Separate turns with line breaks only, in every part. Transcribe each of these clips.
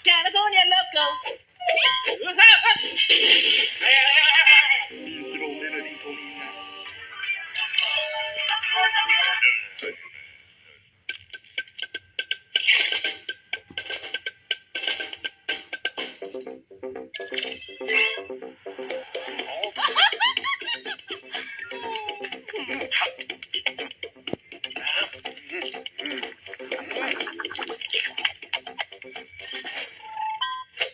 California loco.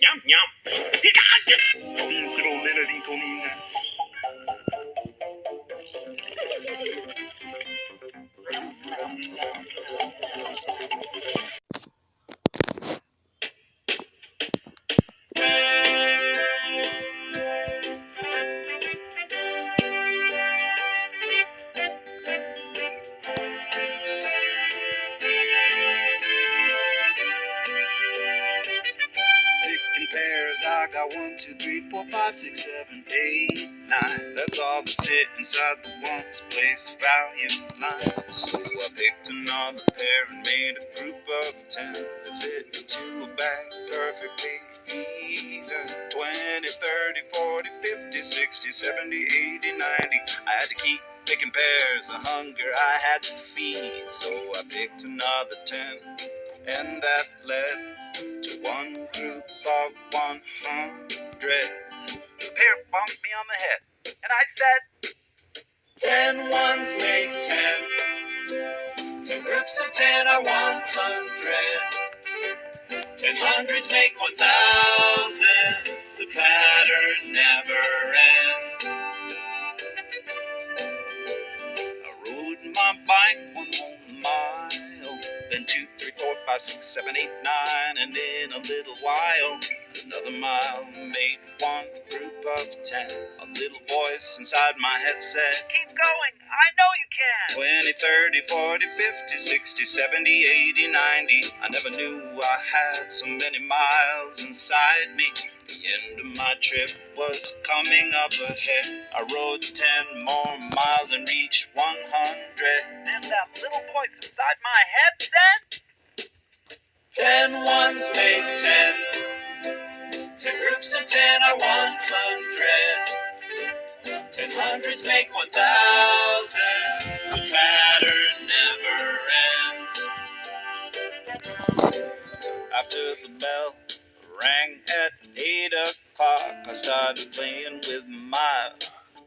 Yum, yum.
Picking pears, I got 1, 2, 3, 4, 5, 6, 7, 8, 9. That's all that fit inside the one's place value line. So I picked another pair and made a group of 10 to fit into a bag perfectly even. 20, 30, 40, 50, 60, 70, 80, 90. I had to keep picking pears, the hunger I had to feed. So I picked another 10, and that led to one group of 100. The pair bumped me on the head, and I said, 10 ones make 10. 10 groups of 10 are 100. 10 hundreds make 1,000. The pattern never ends. I rode my bike 1 more mile, then 2, 3, 4, 5, 6, 7, 8, 9, and in a little while, another mile made one group of 10. A little voice inside my head said, keep going, I know you can. 20, 30, 40, 50, 60, 70, 80, 90. I never knew I had so many miles inside me. The end of my trip was coming up ahead. I rode 10 more miles and reached 100. Then that little voice inside my head said, 10 ones make 10. 10 groups of 10 are 100. 10 hundreds make 1,000. The pattern never ends. After the bell rang at 8 o'clock, I started playing with my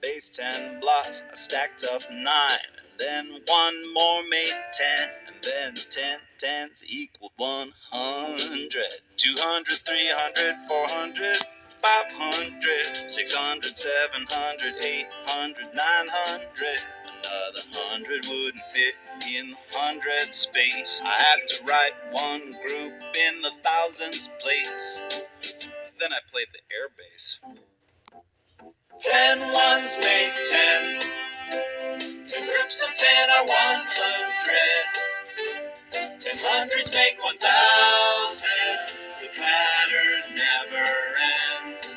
base 10 blocks. I stacked up 9, and then one more made 10, and then 10 tens equaled 100. 200, 300, 400, 500, 600, 700, 800, 900. Another 100 wouldn't fit in the 100 space. I had to write one group in the thousands place. Then I played the air bass. 10 ones make 10. 10 groups of 10 are 100. 10 hundreds make 1,000. The pattern never ends.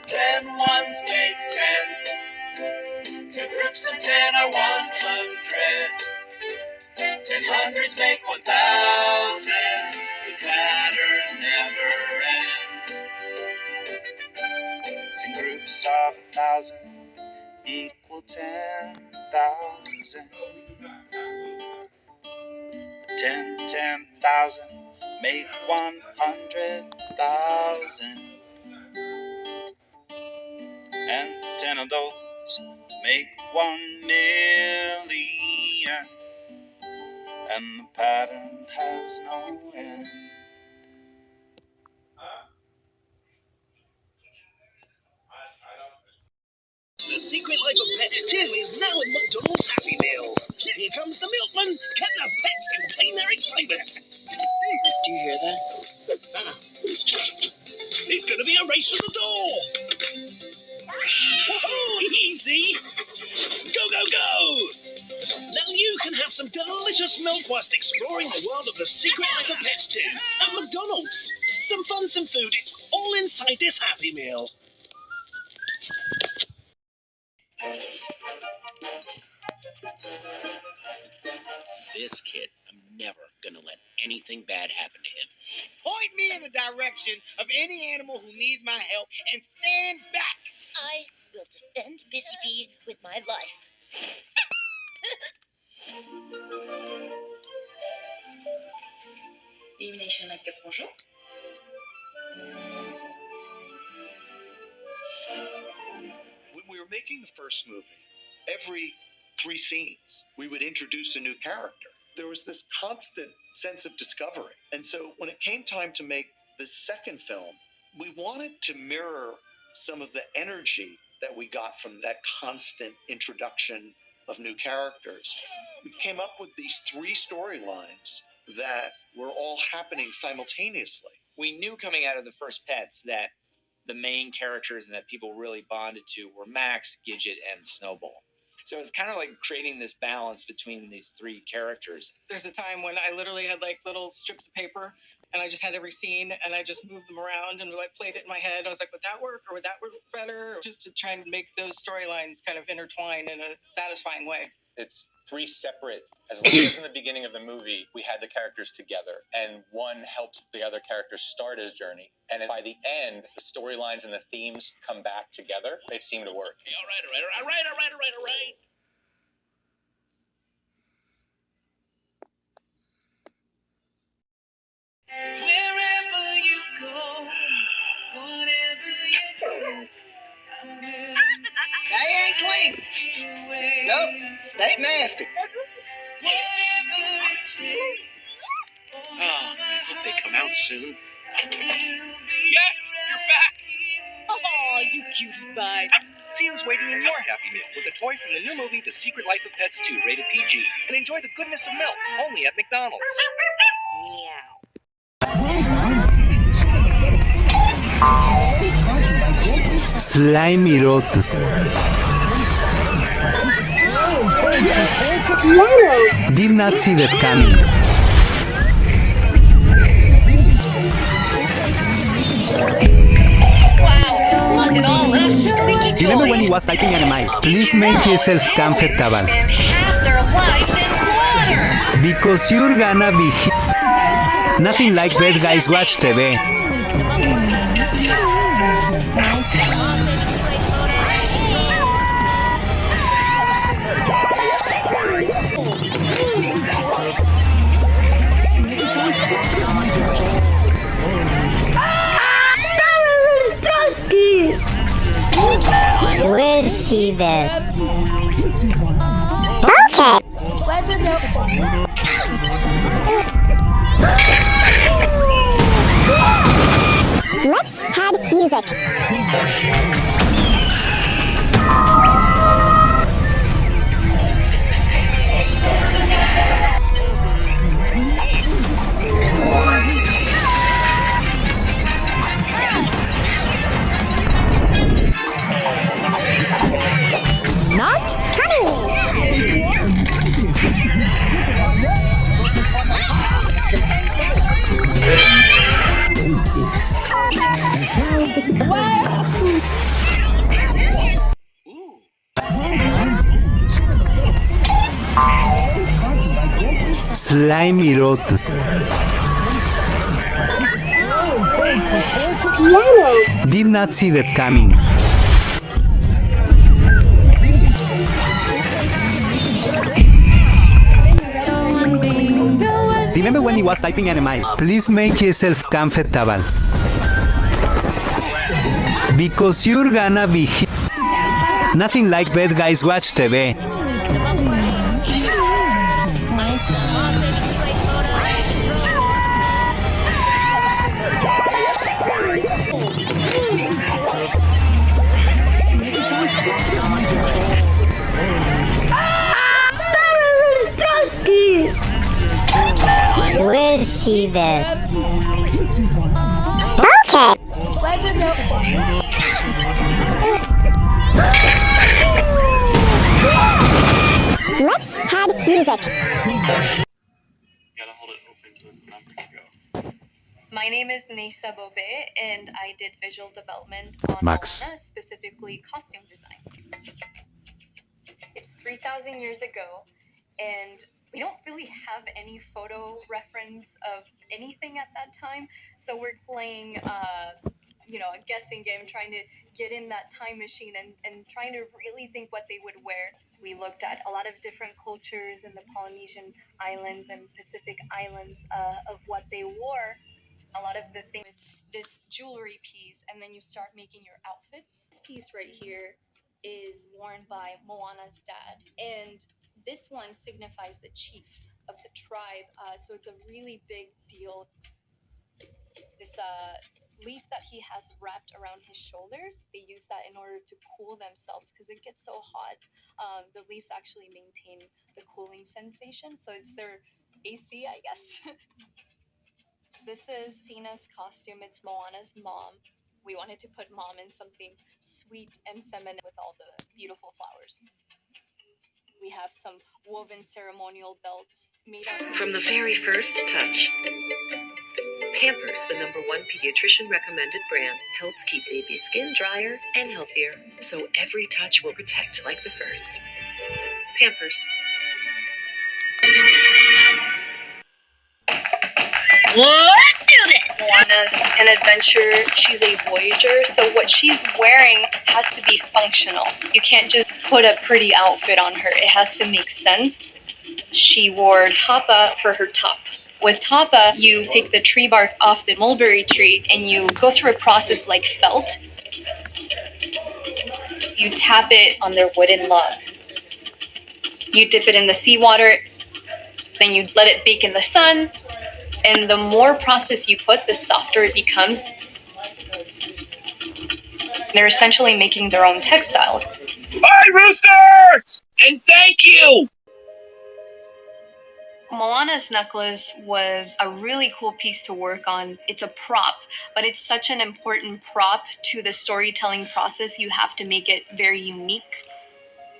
10 ones make 10. 10 groups of 10 are 100. 10 hundreds make 1,000. The pattern never ends. 10 groups of 1,000 equal 10,000. 10 thousands make 100,000. And 10 of those make 1,000,000. And the pattern has no end.
The Secret Life of Pets 2 is now in McDonald's Happy Meal. Here comes the
Footman, can the pets contain their excitement?
Do you hear that?
It's going to be a race for the door. Whoa, easy. Go, go, go. Now you can have some delicious milk whilst exploring the world of The Secret Life of Pets 2 at McDonald's. Some fun, some food. It's all inside this Happy Meal.
This kid, I'm never gonna let anything bad happen to him.
Point me in the direction of any animal who needs my help and stand back.
I will defend Busy Bee with my life. Illumination like bonjour.
When we were making the first movie, every 3 scenes, we would introduce a new character. There was this constant sense of discovery. And so when it came time to make the second film, we wanted to mirror some of the energy that we got from that constant introduction of new characters. We came up with these 3 storylines that were all happening simultaneously.
We knew coming out of the first Pets that the main characters and that people really bonded to were Max, Gidget, and Snowball. So it's kind of like creating this balance between these 3 characters.
There's a time when I literally had like little strips of paper and I just had every scene and I just moved them around and like played it in my head. I was like, would that work or would that work better? Just to try and make those storylines kind of intertwine in a satisfying way.
It's 3 separate, as long as in the beginning of the movie, we had the characters together, and one helps the other characters start his journey. And by the end, the storylines and the themes come back together. It seemed to work.
Hey, all right.
Wherever you go, whatever you do, I'm willing
That ain't clean. Nope, that's nasty.
whatever it takes.
Oh, I hope they come out soon.
Yes, you're back.
Oh, you cutie pie.
See who's waiting in your Happy Meal with a toy from the new movie The Secret Life of Pets 2, rated PG. And enjoy the goodness of milk, only at McDonald's.
Slimy Rot. Did not see that coming.
Wow, look at all this squeaky toys.
Remember when he was typing anime? Please make yourself comfortable.
Spend half their lives in water.
Because you're gonna be nothing like bad guys watch TV.
Where's she then? Okay. Where's the notebook? Let's add music. Not coming.
Slimy Rot. Did not see that coming. Remember when he was typing anime? Please make yourself comfortable. Because you're gonna be nothing like bad guys watch TV.
Receive it. Okay. Let's have music.
My name is Nisa Bobe, and I did visual development on
Max.
Moana, specifically costume design. It's 3,000 years ago, and we don't really have any photo reference of anything at that time, so we're playing a guessing game, trying to get in that time machine and trying to really think what they would wear. We looked at a lot of different cultures in the Polynesian islands and Pacific islands of what they wore. A lot of the things with this jewelry piece, and then you start making your outfits. This piece right here is worn by Moana's dad, and this one signifies the chief of the tribe. So it's a really big deal. This leaf that he has wrapped around his shoulders, they use that in order to cool themselves because it gets so hot. The leaves actually maintain the cooling sensation, so it's their AC, I guess. This is Sina's costume. It's Moana's mom. We wanted to put mom in something sweet and feminine with all the beautiful flowers. We have some woven ceremonial belts made out of...
From the very first touch, Pampers, the #1 pediatrician recommended brand, helps keep baby's skin drier and healthier, so every touch will protect like the first. Pampers.
Let's do this! Moana's an adventure. She's a voyager, so what she's wearing has to be functional. You can't just put a pretty outfit on her. It has to make sense. She wore tapa for her top. With tapa, you take the tree bark off the mulberry tree and you go through a process like felt. You tap it on their wooden log. You dip it in the seawater, then you let it bake in the sun, and the more process you put, the softer it becomes. They're essentially making their own textiles.
Bye, Rooster! And thank you!
Moana's necklace was a really cool piece to work on. It's a prop, but it's such an important prop to the storytelling process. You have to make it very unique.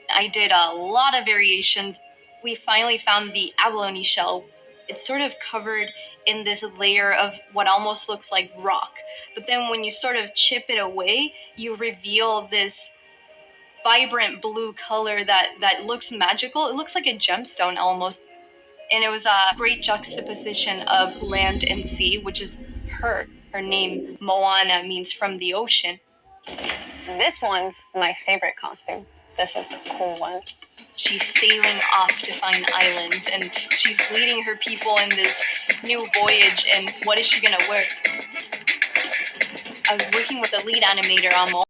I did a lot of variations. We finally found the abalone shell. It's sort of covered in this layer of what almost looks like rock. But then when you sort of chip it away, you reveal this vibrant blue color that looks magical. It looks like a gemstone almost. And it was a great juxtaposition of land and sea, which is her. Her name, Moana, means from the ocean. This one's my favorite costume. This is the cool one. She's sailing off to find islands, and she's leading her people in this new voyage, and what is she gonna wear? I was working with the lead animator on Moana.